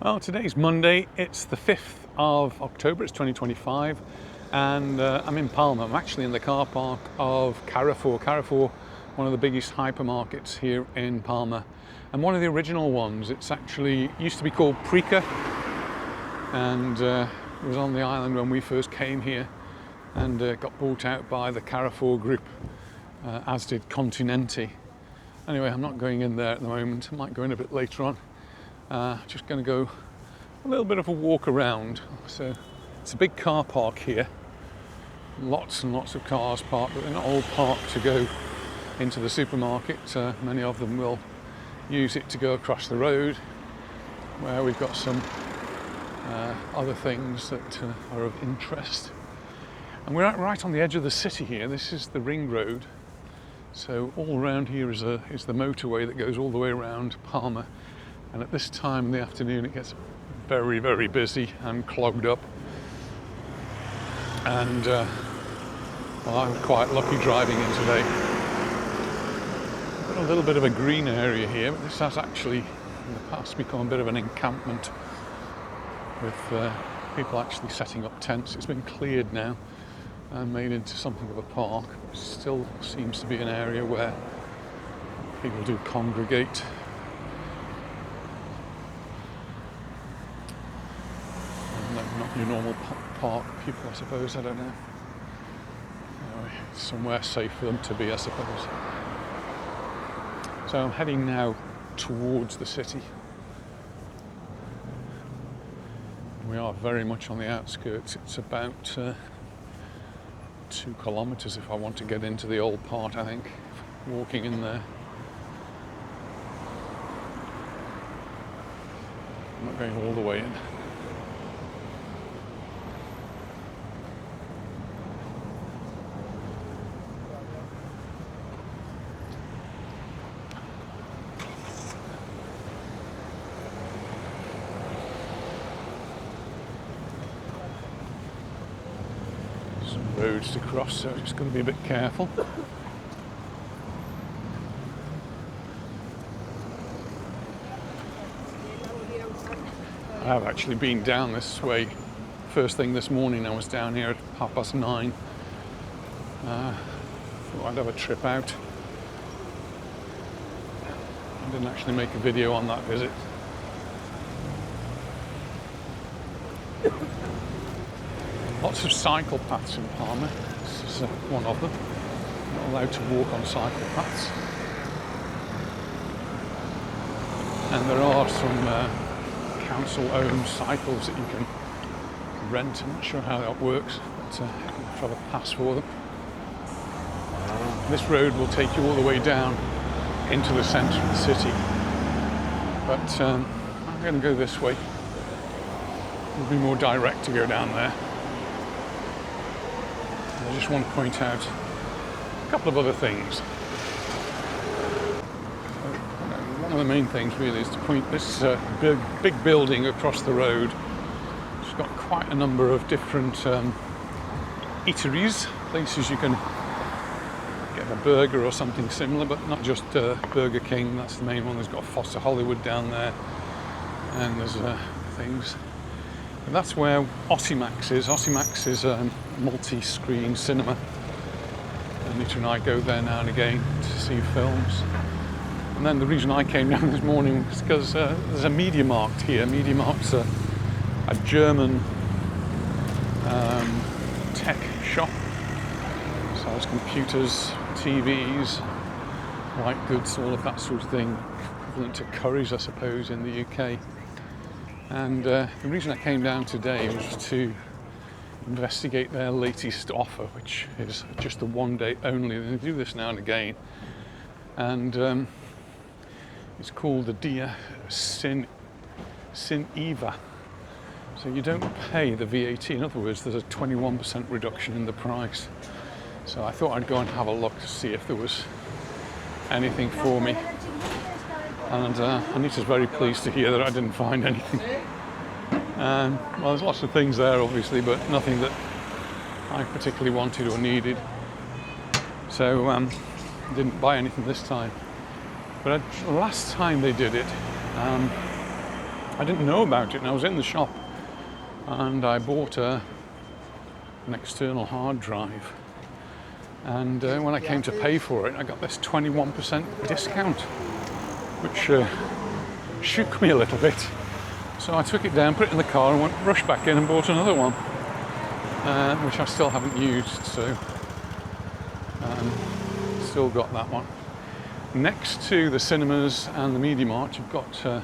Well, today's Monday, it's the 5th of October, it's 2025, and I'm in Palma. I'm actually in the car park of Carrefour. Carrefour, one of the biggest hypermarkets here in Palma, and one of the original ones. It's actually used to be called Prica, and it was on the island when we first came here, and got bought out by the Carrefour group, as did Continente. Anyway, I'm not going in there at the moment. I might go in a bit later on. Just going to go a little bit of a walk around. So it's a big car park here. Lots and lots of cars parked, but they're not all parked to go into the supermarket. Many of them will use it to go across the road, where we've got some other things that are of interest. And we're right on the edge of the city here. This is the ring road. So all around here is the motorway that goes all the way around Palma. And at this time in the afternoon it gets very, very busy and clogged up. And well, I'm quite lucky driving in today. Got a little bit of a green area here, but this has actually in the past become a bit of an encampment with people actually setting up tents. It's been cleared now and made into something of a park. It still seems to be an area where people do congregate. Not your normal park people, I suppose. I don't know. Anyway, somewhere safe for them to be, I suppose. So I'm heading now towards the city. We are very much on the outskirts. It's about 2 kilometres if I want to get into the old part, I think, walking in there. I'm not going all the way in. Roads to cross, so just got to be a bit careful. I have actually been down this way. First thing this morning I was down here at 9:30. Thought I'd have a trip out. I didn't actually make a video on that visit. Lots of cycle paths in Palma. This is one of them. Not allowed to walk on cycle paths. And there are some council-owned cycles that you can rent. I'm not sure how that works, but you have to have a pass for them. This road will take you all the way down into the centre of the city. But I'm going to go this way. It'll be more direct to go down there. I just want to point out a couple of other things. One of the main things really is to point this big building across the road. It's got quite a number of different eateries, places you can get a burger or something similar, but not just Burger King. That's the main one. There's got Foster Hollywood down there, and there's things. And that's where Osimax is. Osimax is a multi-screen cinema. Anita and I go there now and again to see films. And then the reason I came down this morning was because there's a MediaMarkt here. MediaMarkt's a German tech shop. Sells computers, TVs, white goods, all of that sort of thing. Equivalent to Currys, I suppose, in the UK. And the reason I came down today was to investigate their latest offer, which is just a one-day only. They do this now and again, and it's called the Dia Sin IVA. So you don't pay the VAT. In other words, there's a 21% reduction in the price. So I thought I'd go and have a look to see if there was anything for me. And Anita's very pleased to hear that I didn't find anything. Well, there's lots of things there, obviously, but nothing that I particularly wanted or needed. So I didn't buy anything this time. But last time they did it, I didn't know about it, and I was in the shop and I bought an external hard drive, and when I came to pay for it, I got this 21% discount, which shook me a little bit. So I took it down, put it in the car, and rushed back in and bought another one, which I still haven't used, so still got that one. Next to the cinemas and the Media Mart, you've got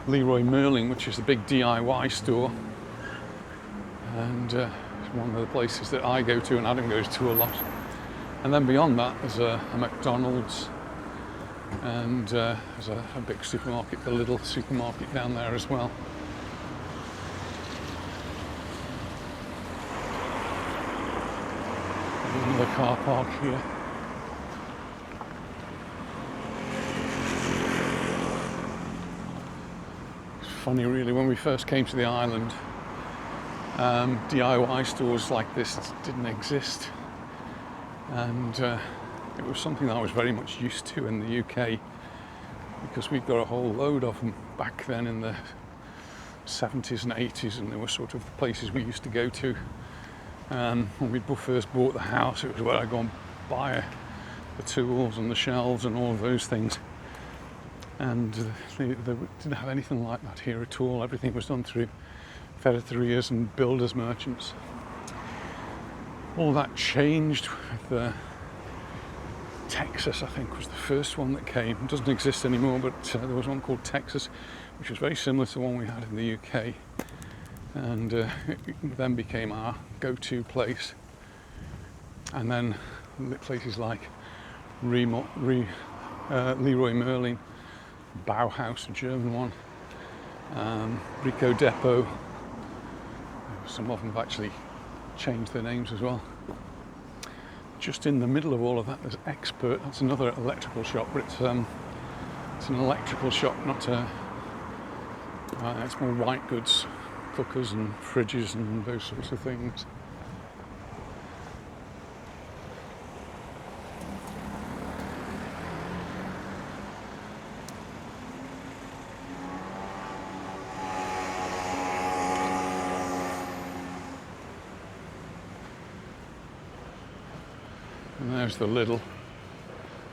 Leroy Merlin, which is the big DIY store, and it's one of the places that I go to and Adam goes to a lot. And then beyond that, there's a McDonald's, and there's a big supermarket, the Lidl supermarket down there as well. Another car park here. It's funny really, when we first came to the island, DIY stores like this didn't exist, and it was something that I was very much used to in the UK, because we'd got a whole load of them back then in the 70s and 80s, and they were sort of the places we used to go to. When we first bought the house, it was where I'd go and buy the tools and the shelves and all of those things, and they didn't have anything like that here at all. Everything was done through ferreterias and builders merchants. All that changed with Texas, I think, was the first one that came. It doesn't exist anymore, but there was one called Texas, which was very similar to the one we had in the UK, and it then became our go-to place. And then places like Leroy Merlin, Bauhaus, a German one, Brico Depot. Some of them have actually changed their names as well. Just in the middle of all of that, there's Expert. That's another electrical shop, but it's an electrical shop, not a. It's more white goods, cookers and fridges and those sorts of things. And there's the Lidl.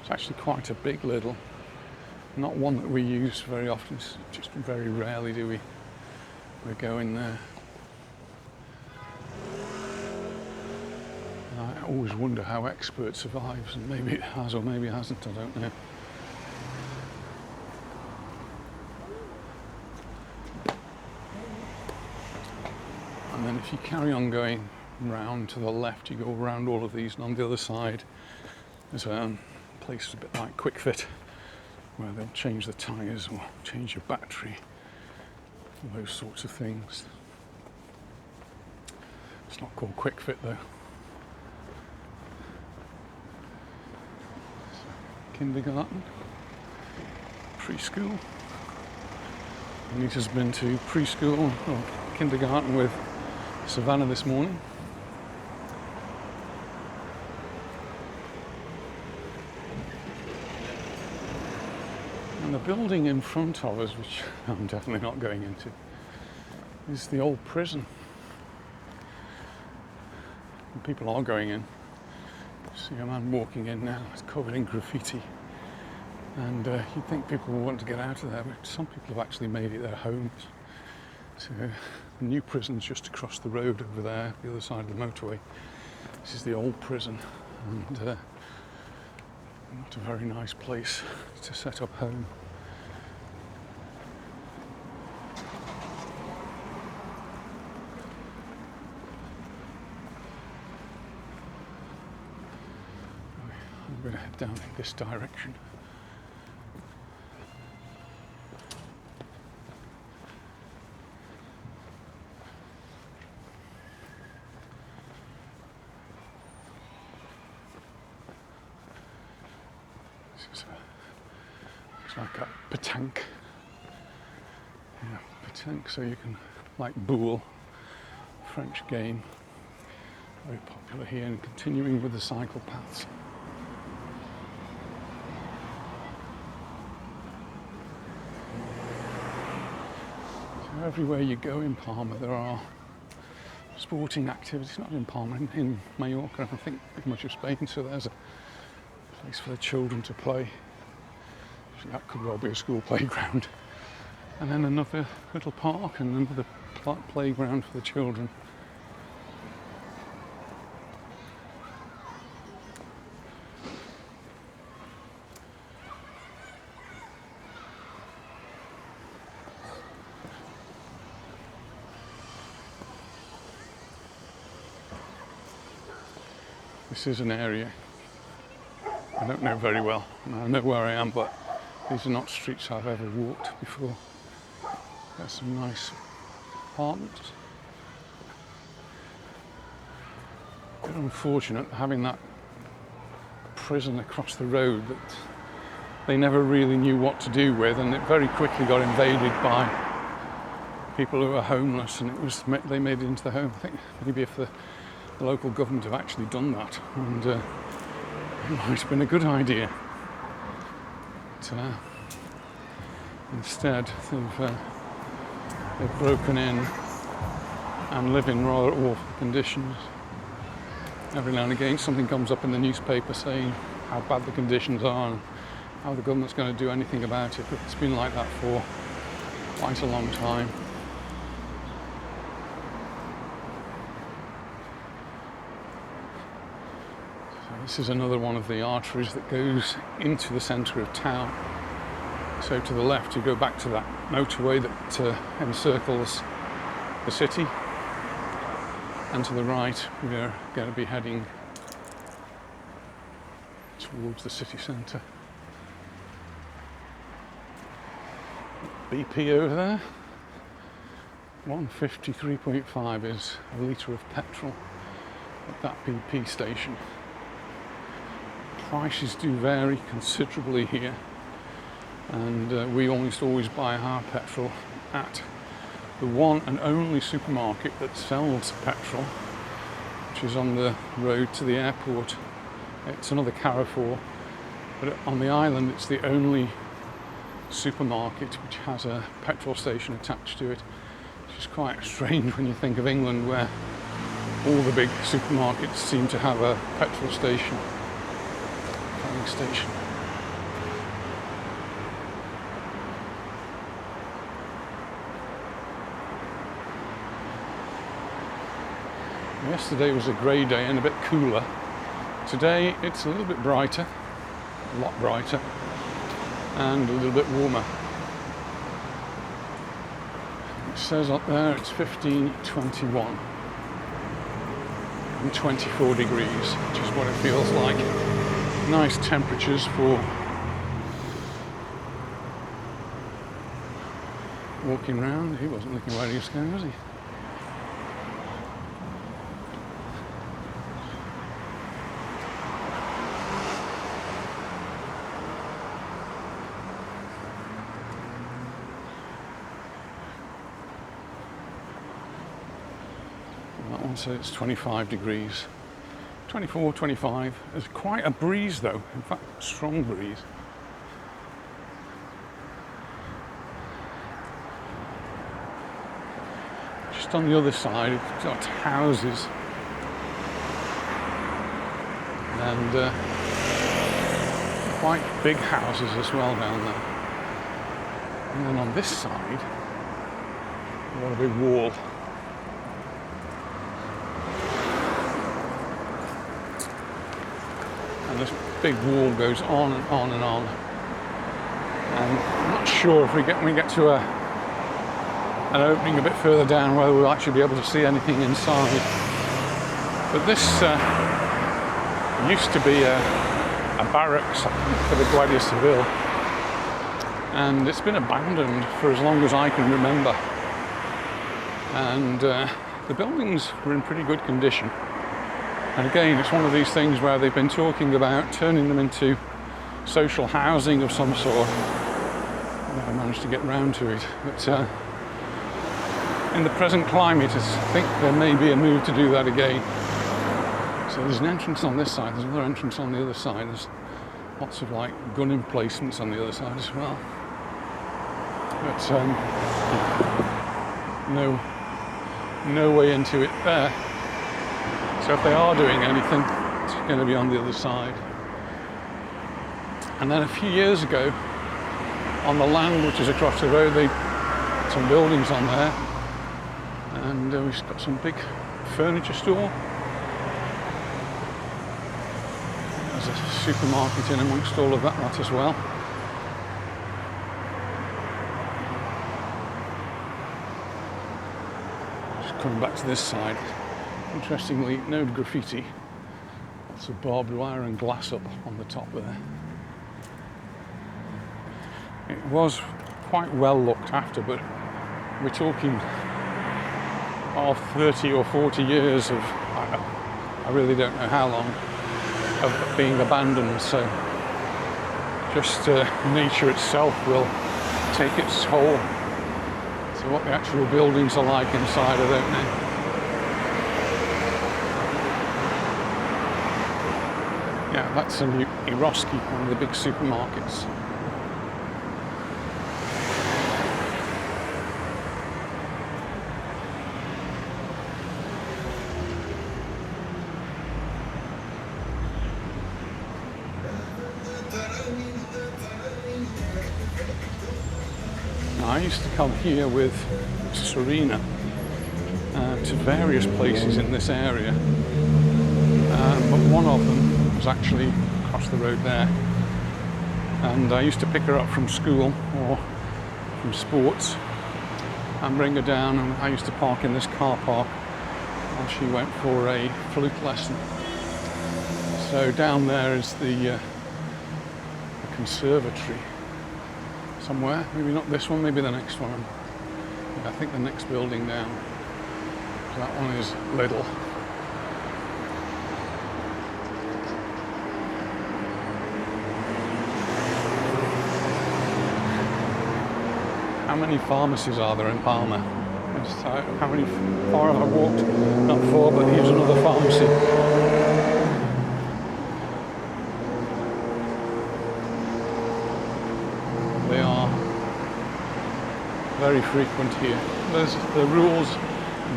It's actually quite a big Lidl. Not one that we use very often, it's just very rarely do we go in there. And I always wonder how Expert survives, and maybe it has or maybe it hasn't, I don't know. And then if you carry on going round to the left, you go around all of these, and on the other side there's a place a bit like Quick Fit, where they'll change the tyres or change your battery, all those sorts of things. It's not called Quick Fit though. So, kindergarten, preschool. Anita's been to preschool or kindergarten with Savannah this morning. And the building in front of us, which I'm definitely not going into, is the old prison. And people are going in. See a man walking in now, it's covered in graffiti. And you'd think people would want to get out of there, but some people have actually made it their homes. So the new prison's just across the road over there, the other side of the motorway. This is the old prison, and not a very nice place to set up home. I'm going to head down in this direction. It's like a petanque. Yeah, petanque, so you can, like boule, French game, very popular here, and continuing with the cycle paths. everywhere you go in Palma there are sporting activities, not in Palma, in Mallorca, I think pretty much of Spain, so there's a place for the children to play. So that could well be a school playground. And then another little park and another playground for the children. This is an area I don't know very well. I know where I am, but these are not streets I've ever walked before. There's some nice apartments. It's unfortunate having that prison across the road that they never really knew what to do with, and it very quickly got invaded by people who were homeless, and they made it into the home. I think maybe if the local government have actually done that, and it might have been a good idea. But, instead, they've broken in and live in rather awful conditions. Every now and again something comes up in the newspaper saying how bad the conditions are and how the government's going to do anything about it, but it's been like that for quite a long time. So this is another one of the arteries that goes into the centre of town. So to the left you go back to that motorway that encircles the city, and to the right we're going to be heading towards the city centre. BP over there, 153.5 is a litre of petrol at that BP station. Prices do vary considerably here, and we almost always buy our petrol at the one and only supermarket that sells petrol, which is on the road to the airport. It's another Carrefour, but on the island it's the only supermarket which has a petrol station attached to it, which is quite strange when you think of England, where all the big supermarkets seem to have a petrol station, filling station. Yesterday was a grey day and a bit cooler. Today it's a little bit brighter, a lot brighter, and a little bit warmer. It says up there it's 15:21 and 24 degrees, which is what it feels like. Nice temperatures for walking around. He wasn't looking where he was going, was he? So it's 25 degrees, 24, 25. There's quite a breeze though, in fact, strong breeze. Just on the other side, it's got houses and quite big houses as well down there. And then on this side, we've got a big wall. And this big wall goes on and on and on. And I'm not sure if when we get to an opening a bit further down whether we'll actually be able to see anything inside. But this used to be a barracks for the Guardia Civil, and it's been abandoned for as long as I can remember. And the buildings were in pretty good condition. And again, it's one of these things where they've been talking about turning them into social housing of some sort. I never managed to get round to it. But in the present climate, I think there may be a move to do that again. So there's an entrance on this side, there's another entrance on the other side. There's lots of like gun emplacements on the other side as well. But no way into it there. So if they are doing anything, it's going to be on the other side. And then a few years ago, on the land which is across the road, they put some buildings on there, and we've got some big furniture store. There's a supermarket in amongst all of that lot as well. Just coming back to this side. Interestingly, no graffiti. Lots of barbed wire and glass up on the top there. It was quite well looked after, but we're talking of 30 or 40 years of, I really don't know how long, of being abandoned. So just nature itself will take its toll. So what the actual buildings are like inside, I don't know. Yeah, that's a new Eroski, one of the big supermarkets. I used to come here with Serena to various places in this area, but one of them was actually across the road there, and I used to pick her up from school or from sports and bring her down, and I used to park in this car park while she went for a flute lesson. So down there is the conservatory somewhere, maybe not this one, maybe the next one. Yeah, I think the next building down. That one is little. How many pharmacies are there in Palma? How many far have I walked? Not far, but here's another pharmacy. They are very frequent here. There's the rules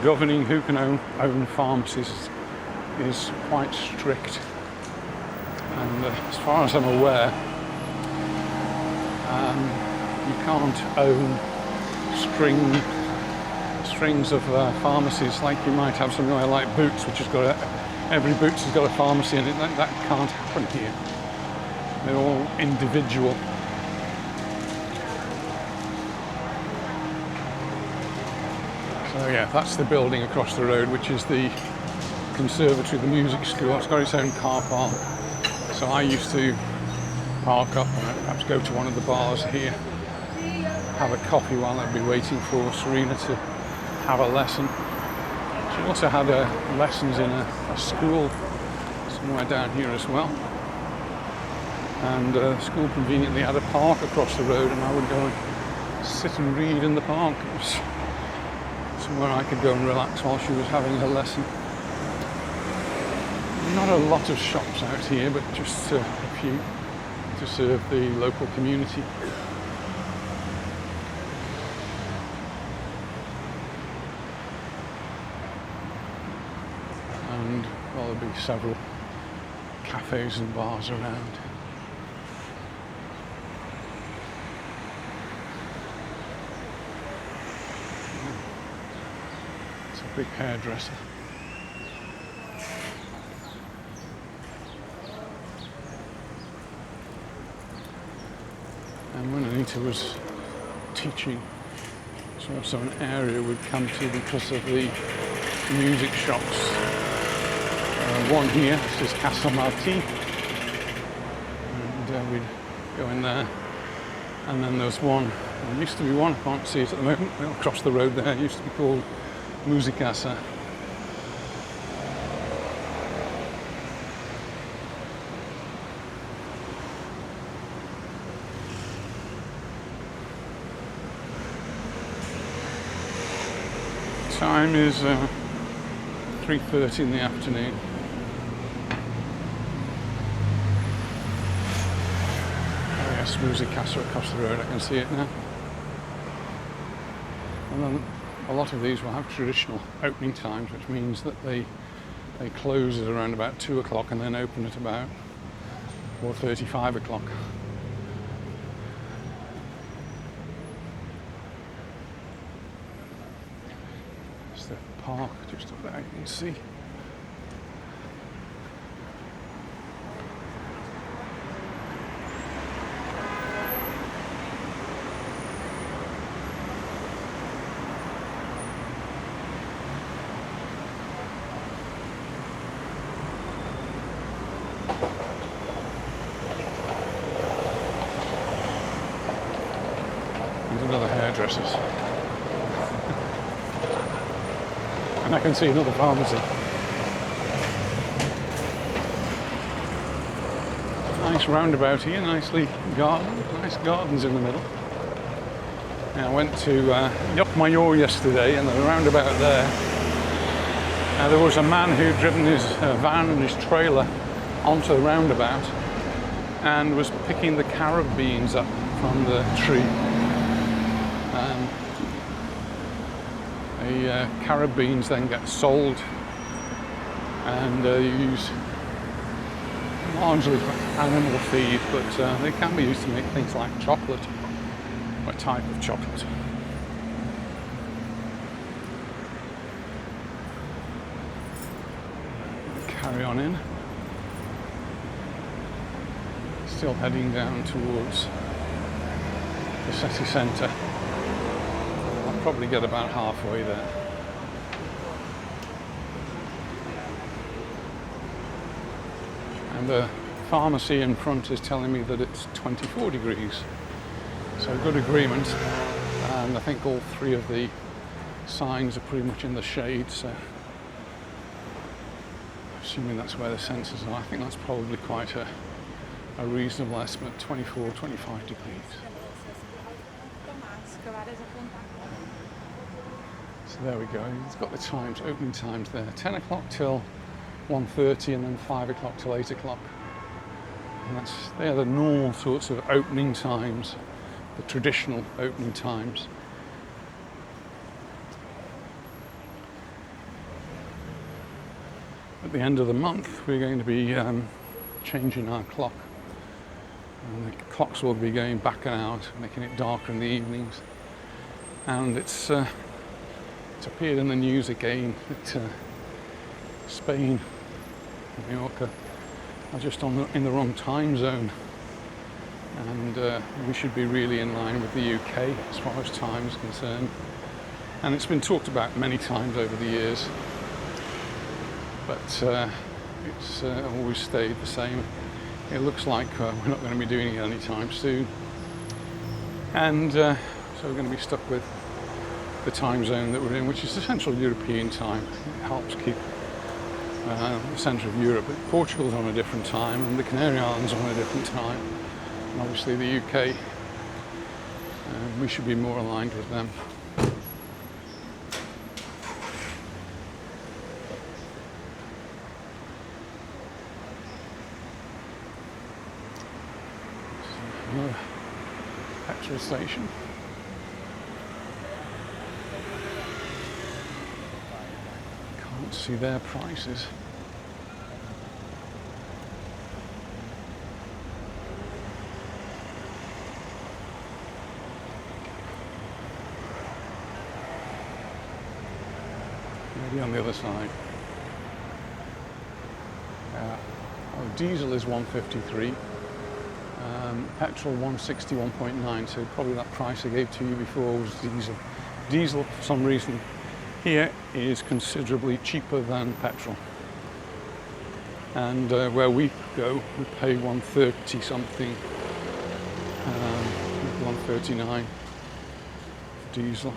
governing who can own pharmacies is quite strict, and as far as I'm aware, you can't own strings of pharmacies like you might have somewhere like Boots, which has got every Boots has got a pharmacy in it. That can't happen here. They're all individual. So yeah, that's the building across the road, which is the conservatory, the music school. It's got its own car park. So I used to park up and perhaps go to one of the bars here, have a coffee while I'd be waiting for Serena to have a lesson. She also had lessons in a school somewhere down here as well. And the school conveniently had a park across the road, and I would go and sit and read in the park. It was somewhere I could go and relax while she was having her lesson. Not a lot of shops out here, but just a few to serve the local community. And well, there'll be several cafes and bars around. It's a big hairdresser. And when Anita was teaching, it's also an area we'd come to because of the music shops. One here, this is Casa Marti, and we'd go in there. And then there's one, there used to be one, I can't see it at the moment, across the road there, it used to be called Musicasa. Time is 3:30 in the afternoon. Oh yes, Musicasa across the road, I can see it now. And then a lot of these will have traditional opening times, which means that they close at around about 2 o'clock and then open at about 4:30, 5 o'clock. It's the park just up there, you can see. Another hairdresser's. And I can see another pharmacy. Nice roundabout here, nicely gardened, nice gardens in the middle. And I went to Majorca yesterday, and the roundabout there was a man who'd driven his van and his trailer onto the roundabout and was picking the carob beans up from the tree. The carob beans then get sold and used largely for animal feed, but they can be used to make things like chocolate, or a type of chocolate. Carry on in. Still heading down towards the city centre. I'll probably get about halfway there. And the pharmacy in front is telling me that it's 24 degrees. So good agreement. And I think all three of the signs are pretty much in the shade, so assuming that's where the sensors are, I think that's probably quite a reasonable estimate, 24, 25 degrees. So there we go, it's got the times, opening times there, 10 o'clock till 1:30 and then 5 o'clock till 8 o'clock. And they're the normal sorts of opening times, the traditional opening times. At the end of the month, we're going to be changing our clock. And the clocks will be going back and out, making it darker in the evenings. And it's appeared in the news again that Spain, Mallorca, are just in the wrong time zone. And we should be really in line with the UK as far as time is concerned. And it's been talked about many times over the years, but it's always stayed the same. It looks like we're not going to be doing it anytime soon, and so we're going to be stuck with the time zone that we're in, which is the Central European time. It helps keep the centre of Europe. But Portugal's on a different time, and the Canary Islands on a different time, and obviously the UK, we should be more aligned with them. Another petrol station. Can't see their prices. Maybe on the other side. Diesel is 153. Petrol 161.9, so probably that price I gave to you before was diesel. Diesel, for some reason, here is considerably cheaper than petrol. And where we go, we pay 130 something, 139 for diesel.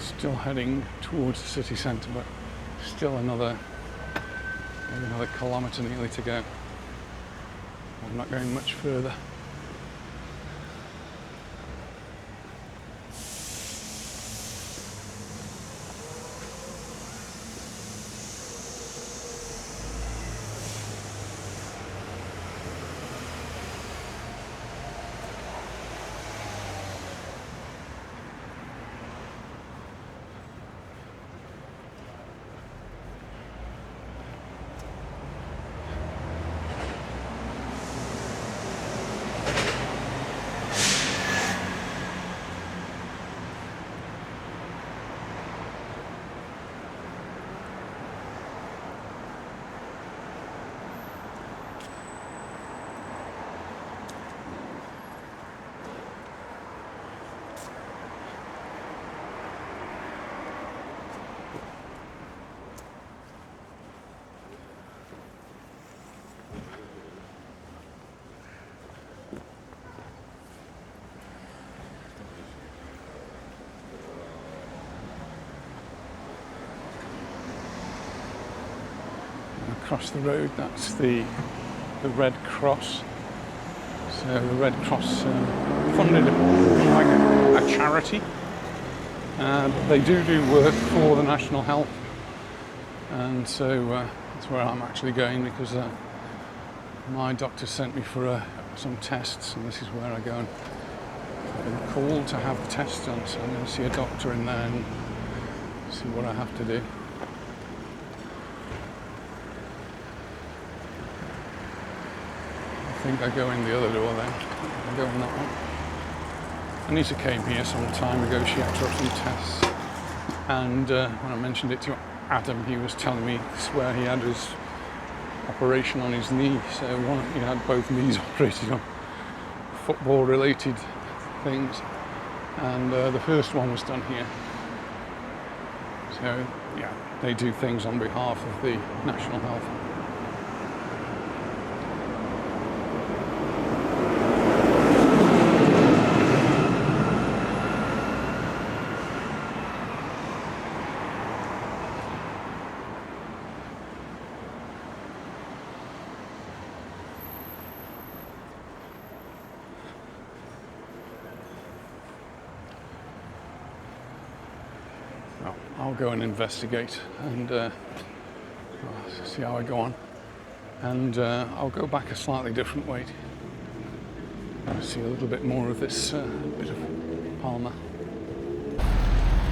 Still heading towards the city centre, but still another kilometre nearly to go. I'm not going much further. Across the road, that's the Red Cross. So the Red Cross funded like a charity. But they do work for the National Health, and so that's where I'm actually going, because my doctor sent me for some tests, and this is where I go. And I've been called to have the tests done, so I'm going to see a doctor in there and see what I have to do. I think I go in the other door then. I go in that one. Anita came here some time ago. She had to have some tests, and when I mentioned it to Adam, he was telling me this is where he had his operation on his knee. So he had both knees operated on, football-related things, and the first one was done here. So yeah, they do things on behalf of the National Health. I'll go and investigate and see how I go on, and I'll go back a slightly different way. I'll see a little bit more of this bit of Palma.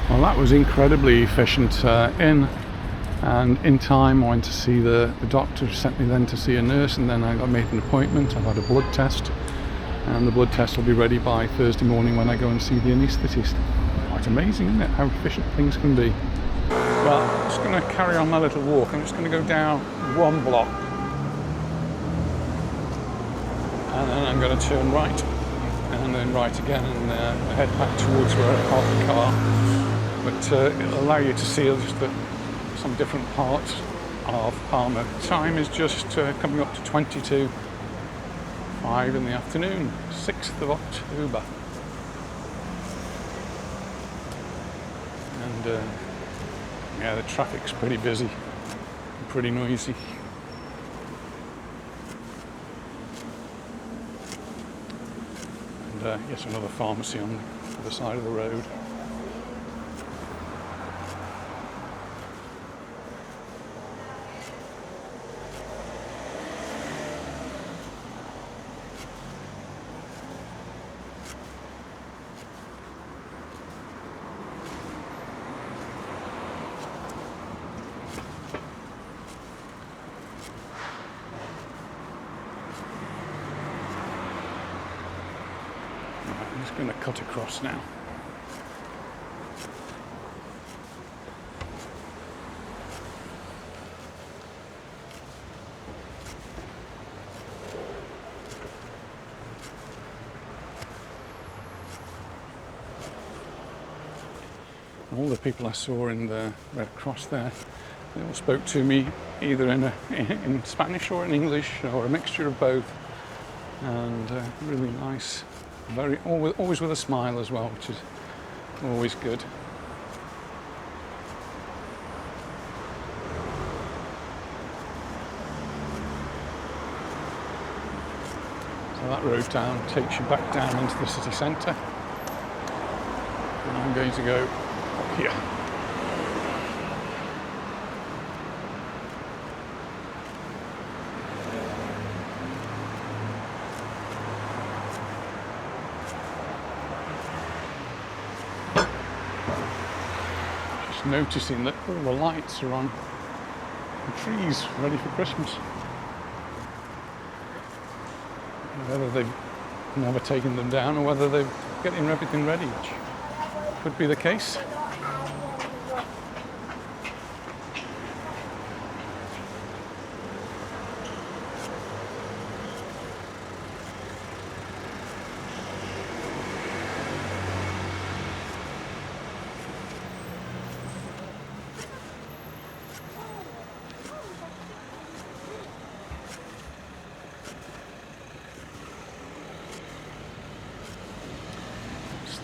Well, that was incredibly efficient. In time I went to see the doctor, sent me then to see a nurse, and then I made an appointment. I've had a blood test, and the blood test will be ready by Thursday morning when I go and see the anaesthetist. Quite amazing, isn't it, how efficient things can be. Well, I'm just going to carry on my little walk. I'm just going to go down one block, and then I'm going to turn right, and then right again, and head back towards where I parked the car. But it'll allow you to see just some different parts of Palma. Time is just coming up to 5 in the afternoon, 6th of October. And yeah, the traffic's pretty busy, pretty noisy. And yes, another pharmacy on the other side of the road. I'm just going to cut across now. All the people I saw in the Red Cross there, they all spoke to me either in Spanish or in English, or a mixture of both, and really nice. Always with a smile as well, which is always good. So that road down takes you back down into the city centre. And I'm going to go up here. Just noticing that all the lights are on the trees ready for Christmas. Whether they've never taken them down or whether they're getting everything ready, which could be the case.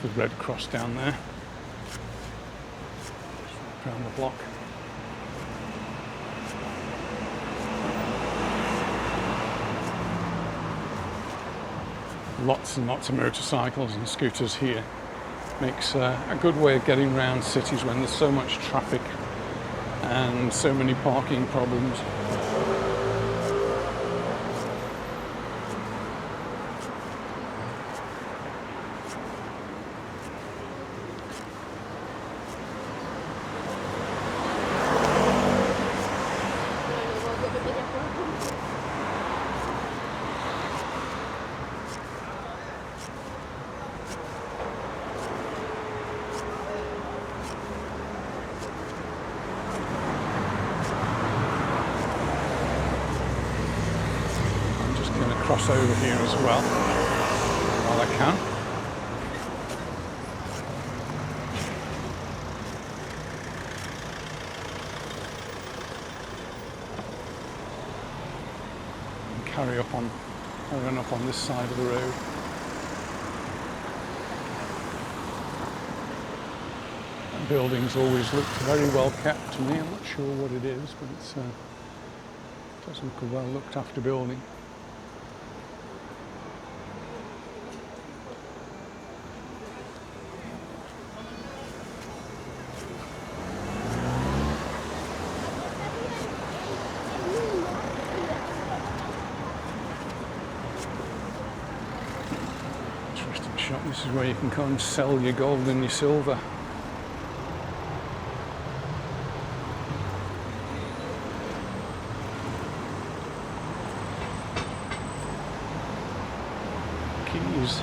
The Red Cross down there, around the block. Lots and lots of motorcycles and scooters here. Makes a good way of getting around cities when there's so much traffic and so many parking problems. Cross over here as well while I can. And carry on up on this side of the road. That building's always looked very well kept to me. I'm not sure what it is, but it does look a well looked after building. This is where you can come and sell your gold and your silver. Keys.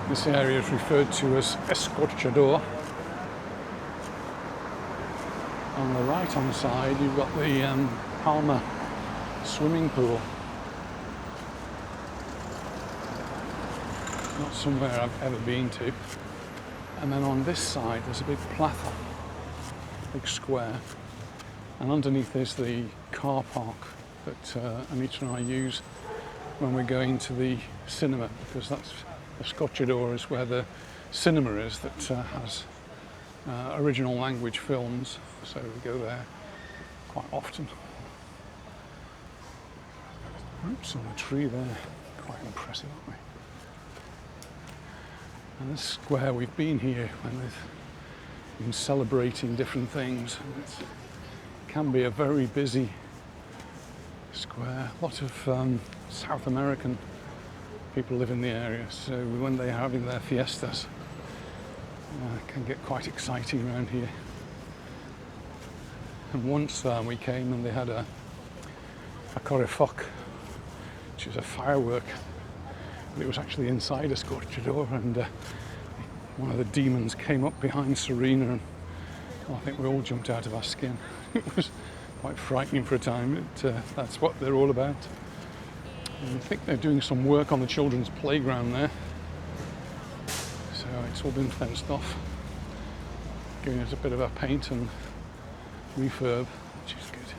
This area is referred to as Escorchador. On the right hand side you've got the Palma swimming pool. Not somewhere I've ever been to. And then on this side there's a big plaza, big square, and underneath is the car park that Anita and I use when we're going to the cinema, because that's Escorchador is where the cinema is that has original language films, so we go there quite often. Oops, on the tree there, quite impressive, aren't we? And this square, we've been here when they've been celebrating different things, and it can be a very busy square. A lot of South American people live in the area, so when they're having their fiestas, it can get quite exciting around here. And once we came and they had a correfoc, which is a firework, but it was actually inside a Escorchador, and one of the demons came up behind Serena, and I think we all jumped out of our skin. It was quite frightening for a time, but that's what they're all about. And I think they're doing some work on the children's playground there, so it's all been fenced off, giving it a bit of a paint and refurb, which is good.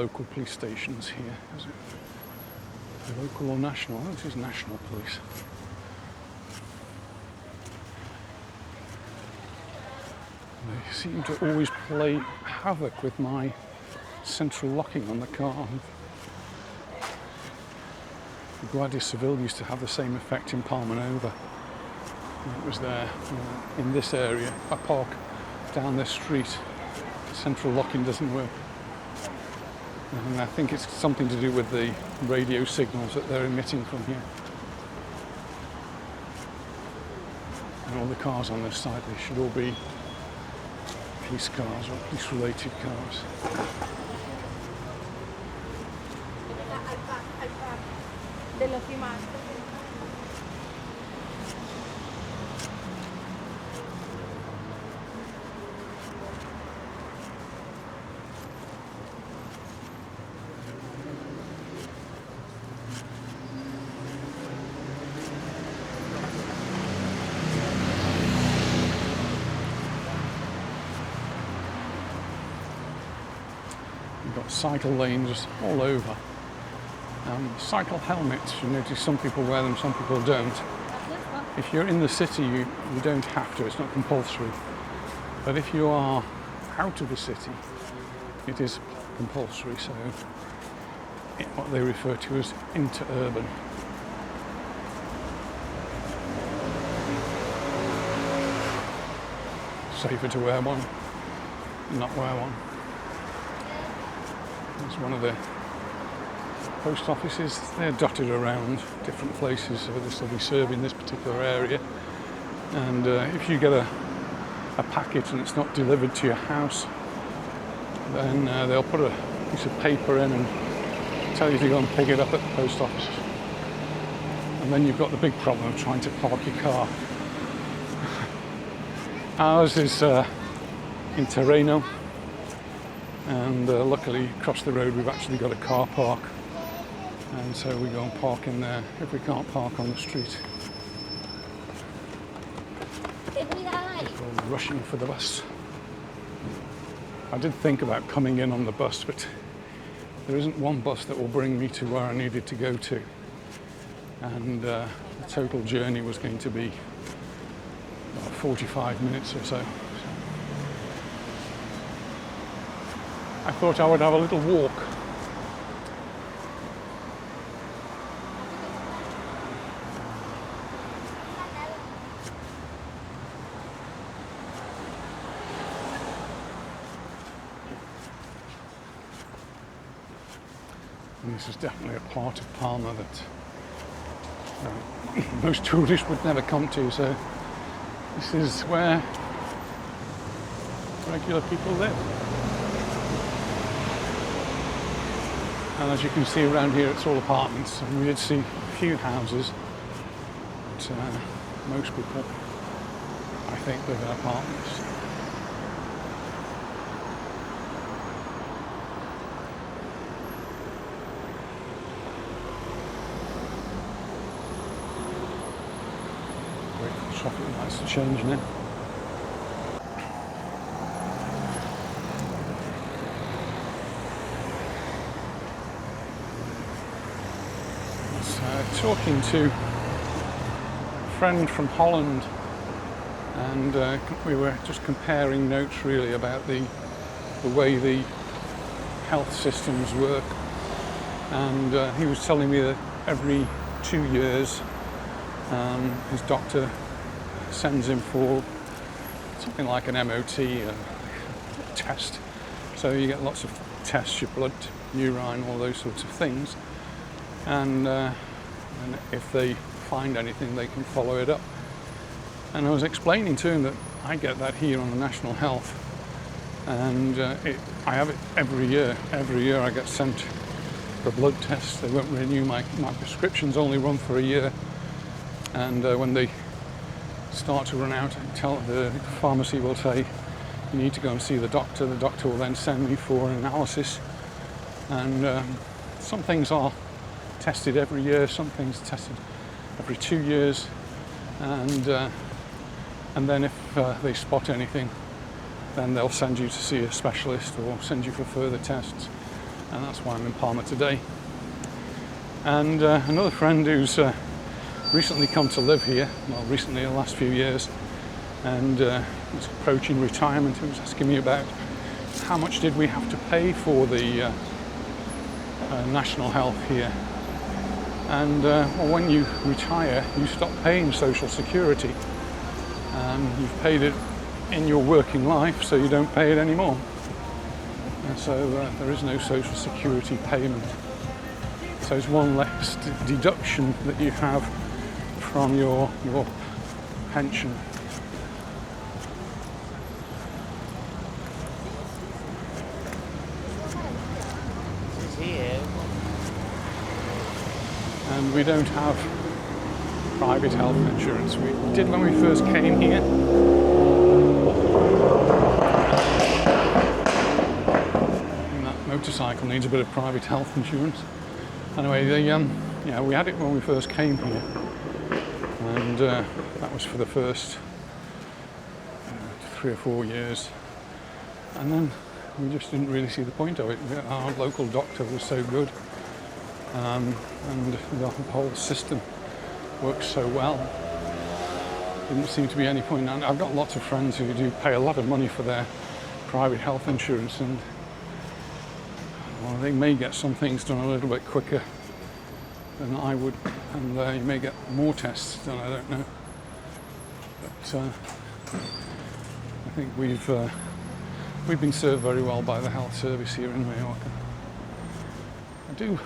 local police stations here. Is it local or national? Oh, this is national police. They seem to always play havoc with my central locking on the car. The Guardia Civil used to have the same effect in Palma. It was there in this area. If I park down this street, central locking doesn't work. And I think it's something to do with the radio signals that they're emitting from here. And all the cars on this side, they should all be police cars or police-related cars. You've got cycle lanes all over. Cycle helmets, you notice some people wear them, some people don't. If you're in the city, you don't have to, it's not compulsory. But if you are out of the city, it is compulsory, so what they refer to as interurban. Safer to wear one, not wear one. It's one of the post offices. They're dotted around different places, so this will be serving this particular area. And if you get a packet and it's not delivered to your house, then they'll put a piece of paper in and tell you to go and pick it up at the post office. And then you've got the big problem of trying to park your car. Ours is in Terreno, and luckily across the road we've actually got a car park, and so we go and park in there if we can't park on the street. People rushing for the bus. I did think about coming in on the bus, but there isn't one bus that will bring me to where I needed to go to, and the total journey was going to be about 45 minutes or so. I thought I would have a little walk. And this is definitely a part of Palma that most tourists would never come to, so this is where regular people live. And as you can see around here, it's all apartments. And we did see a few houses, but most people, I think, live in apartments. Wait for the traffic lights to change now. Talking to a friend from Holland, and we were just comparing notes really about the way the health systems work, and he was telling me that every 2 years his doctor sends him for something like an MOT, a test. So you get lots of tests, your blood, urine, all those sorts of things, and if they find anything, they can follow it up. And I was explaining to him that I get that here on the National Health, and I have it every year. Every year I get sent for blood tests. They won't renew my prescriptions, only run for a year. And when they start to run out, the pharmacy will say, you need to go and see the doctor. The doctor will then send me for an analysis. And some things are tested every year, some things tested every 2 years, and then if they spot anything, then they'll send you to see a specialist or send you for further tests. and that's why I'm in Palma today. And another friend who's recently come to live here, well, recently, the last few years, and was approaching retirement, who was asking me about how much did we have to pay for the national health here. And well, when you retire, you stop paying social security. You've paid it in your working life, so you don't pay it anymore. And so there is no social security payment. So it's one less deduction that you have from your pension. And we don't have private health insurance. We did when we first came here. And that motorcycle needs a bit of private health insurance. Anyway, yeah, we had it when we first came here, and that was for the first 3 or 4 years, and then we just didn't really see the point of it. Our local doctor was so good, and the whole system works so well. Didn't seem to be any point. And I've got lots of friends who do pay a lot of money for their private health insurance, and well, they may get some things done a little bit quicker than I would, and you may get more tests done, I don't know. But I think we've been served very well by the health service here in Mallorca. I do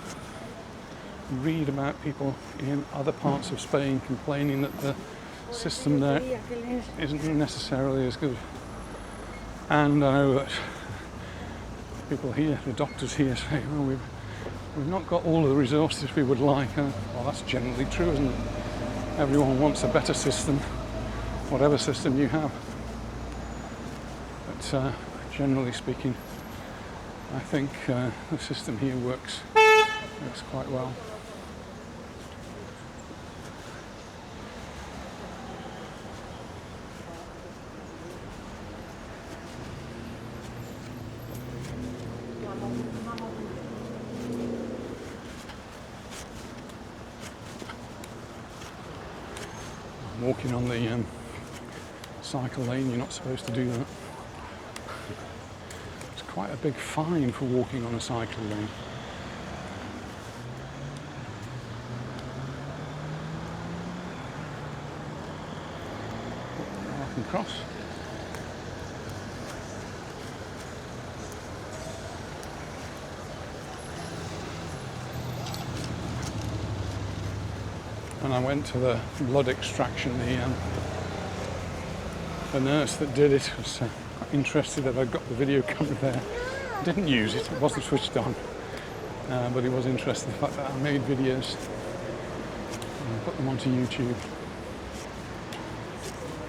read about people in other parts of Spain complaining that the system there isn't necessarily as good. And I know that people here, the doctors here, say, well, we've not got all of the resources we would like. Well, that's generally true, isn't it? Everyone wants a better system, whatever system you have. But generally speaking, I think the system here works quite well. Walking on the cycle lane, you're not supposed to do that. It's quite a big fine for walking on a cycle lane. I can cross. And I went to the blood extraction. The nurse that did it was interested that I got the video camera there. Didn't use it, it wasn't switched on, but he was interested in the fact that I made videos and put them onto YouTube.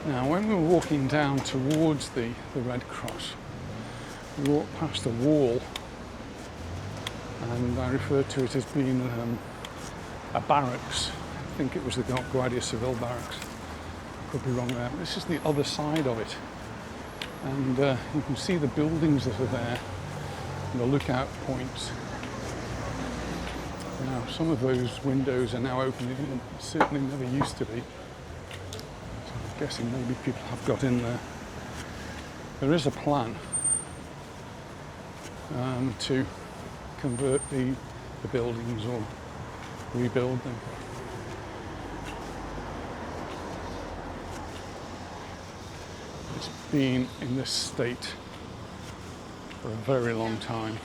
Now, when we were walking down towards the Red Cross, we walked past a wall, and I referred to it as being a barracks. I think it was the Guardia Civil barracks. Could be wrong there. But this is the other side of it, and you can see the buildings that are there, and the lookout points. Now, some of those windows are now open. It certainly never used to be. So I'm guessing maybe people have got in there. There is a plan to convert the buildings or rebuild them. It's been in this state for a very long time.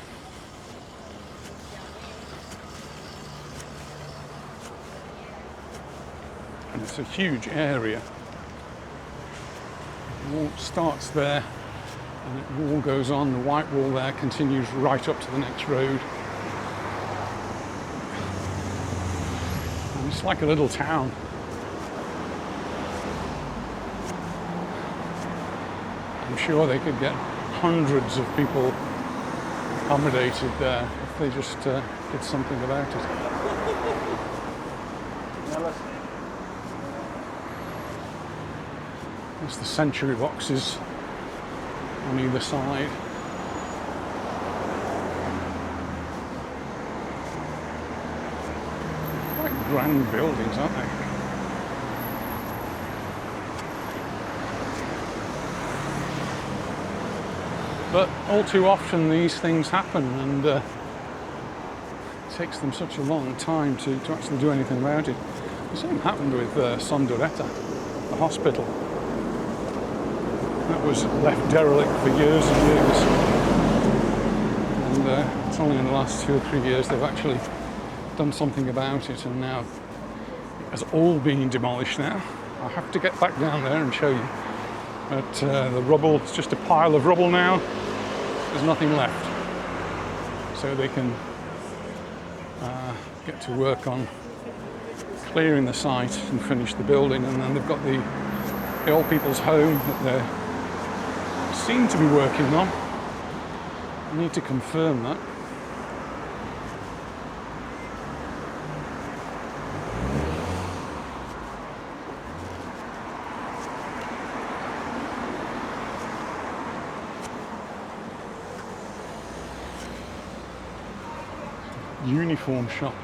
And it's a huge area. The wall starts there and the wall goes on. The white wall there continues right up to the next road. And it's like a little town. I'm sure they could get hundreds of people accommodated there if they just did something about it. There's the sentry boxes on either side. grand buildings, aren't they? But all too often these things happen, and it takes them such a long time to actually do anything about it. The same happened with Sondoretta, the hospital. That was left derelict for years and years. And it's only in the last 2 or 3 years they've actually done something about it, and now it has all been demolished now. I'll have to get back down there and show you. But the rubble, it's just a pile of rubble now. There's nothing left. So they can get to work on clearing the site and finish the building, and then they've got the old people's home that they seem to be working on. I need to confirm that. Uniform shop.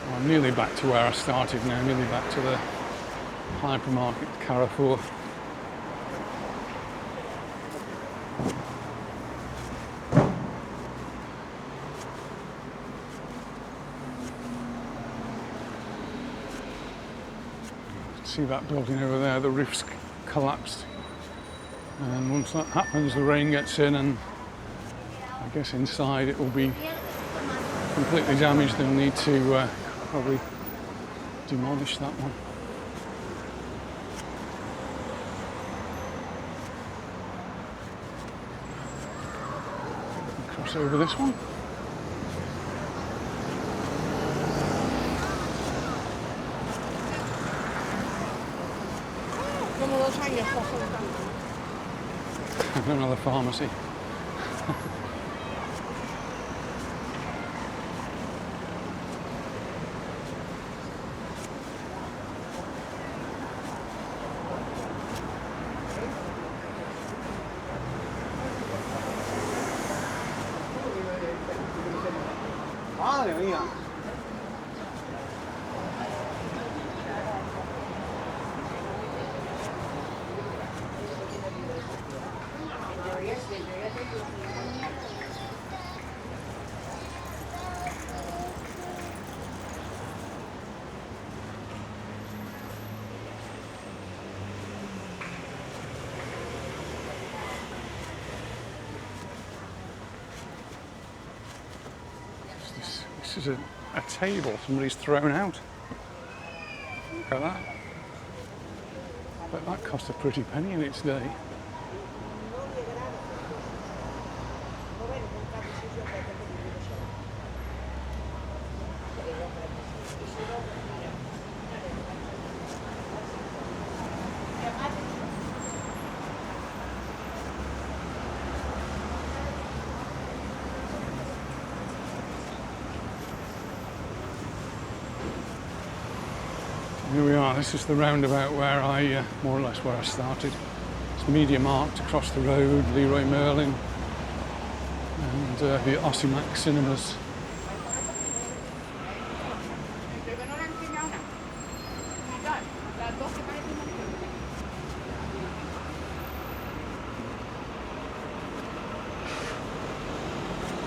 I'm nearly back to where I started now, nearly back to the hypermarket Carrefour. See that building over there, the roof's collapsed, and once that happens the rain gets in, and I guess inside it will be completely damaged. They'll need to probably demolish that one. Cross over this one. Another pharmacy. This is a table somebody's thrown out. Look at that. But that cost a pretty penny in its day. Here we are, this is the roundabout where I, more or less where I started. It's MediaMarkt across the road, Leroy Merlin, and the Osimac cinemas.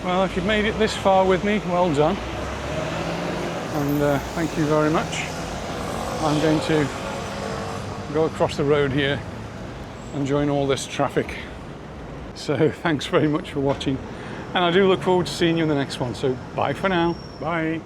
Well, if you've made it this far with me, well done. And thank you very much. I'm going to go across the road here and join all this traffic. So thanks very much for watching, and I do look forward to seeing you in the next one. So bye for now. Bye.